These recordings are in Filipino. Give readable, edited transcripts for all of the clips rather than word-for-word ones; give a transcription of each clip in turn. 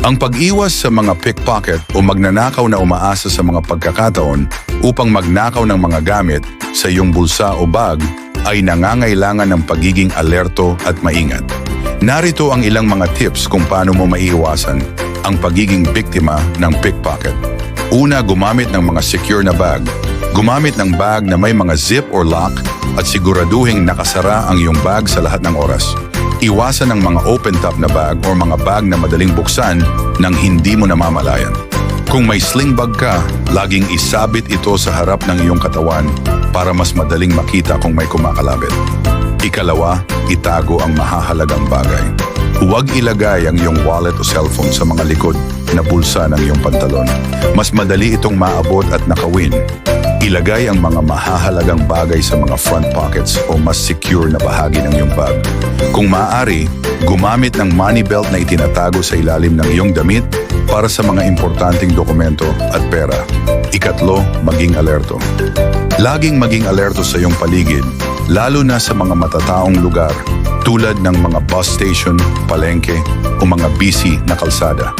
Ang pag-iwas sa mga pickpocket o magnanakaw na umaasa sa mga pagkakataon upang magnakaw ng mga gamit sa iyong bulsa o bag ay nangangailangan ng pagiging alerto at maingat. Narito ang ilang mga tips kung paano mo maiiwasan ang pagiging biktima ng pickpocket. Una, gumamit ng mga secure na bag. Gumamit ng bag na may mga zip or lock at siguraduhing nakasara ang iyong bag sa lahat ng oras. Iwasan ang mga open top na bag o mga bag na madaling buksan nang hindi mo namamalayan. Kung may sling bag ka, laging isabit ito sa harap ng iyong katawan para mas madaling makita kung may kumakalapit. Ikalawa, itago ang mahahalagang bagay. Huwag ilagay ang iyong wallet o cellphone sa mga likod na bulsa ng iyong pantalon. Mas madali itong maabot at nakawin. Ilagay ang mga mahahalagang bagay sa mga front pockets o mas secure na bahagi ng iyong bag. Kung maaari, gumamit ng money belt na itinatago sa ilalim ng iyong damit para sa mga importanteng dokumento at pera. Ikatlo, maging alerto. Laging maging alerto sa iyong paligid, lalo na sa mga matataong lugar tulad ng mga bus station, palengke o mga busy na kalsada.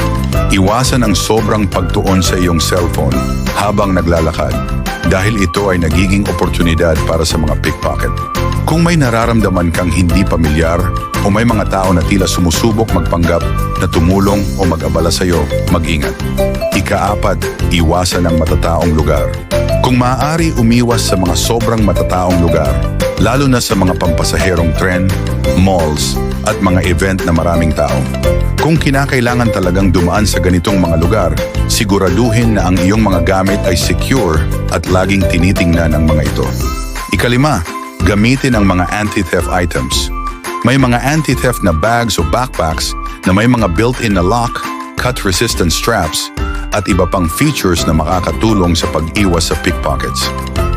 Iwasan ang sobrang pagtuon sa iyong cellphone habang naglalakad dahil ito ay nagiging oportunidad para sa mga pickpocket. Kung may nararamdaman kang hindi pamilyar o may mga tao na tila sumusubok magpanggap na tumulong o mag-abala sa iyo, mag-ingat. Ikaapat, iwasan ang matataong lugar. Kung maaari, umiwas sa mga sobrang matataong lugar, lalo na sa mga pampasaherong tren, malls, at mga event na maraming tao. Kung kinakailangan talagang dumaan sa ganitong mga lugar, siguraduhin na ang iyong mga gamit ay secure at laging tinitingnan ng mga ito. Ikalima, gamitin ang mga anti-theft items. May mga anti-theft na bags o backpacks na may mga built-in na lock, cut-resistant straps, at iba pang features na makakatulong sa pag-iwas sa pickpockets.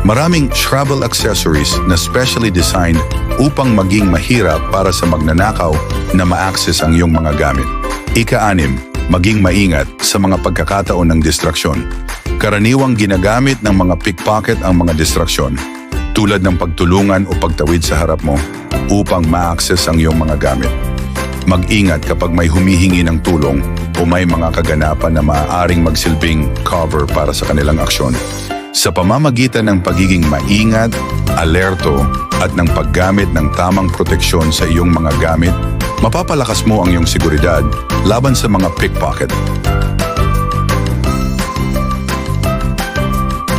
Maraming travel accessories na specially designed upang maging mahirap para sa magnanakaw na ma-access ang iyong mga gamit. Ika-anim, maging maingat sa mga pagkakataon ng distraksyon. Karaniwang ginagamit ng mga pickpocket ang mga distraksyon, tulad ng pagtulungan o pagtawid sa harap mo upang ma-access ang iyong mga gamit. Mag-ingat kapag may humihingi ng tulong o may mga kaganapan na maaaring magsilbing cover para sa kanilang aksyon. Sa pamamagitan ng pagiging maingat, alerto at ng paggamit ng tamang proteksyon sa iyong mga gamit, mapapalakas mo ang iyong seguridad laban sa mga pickpocket.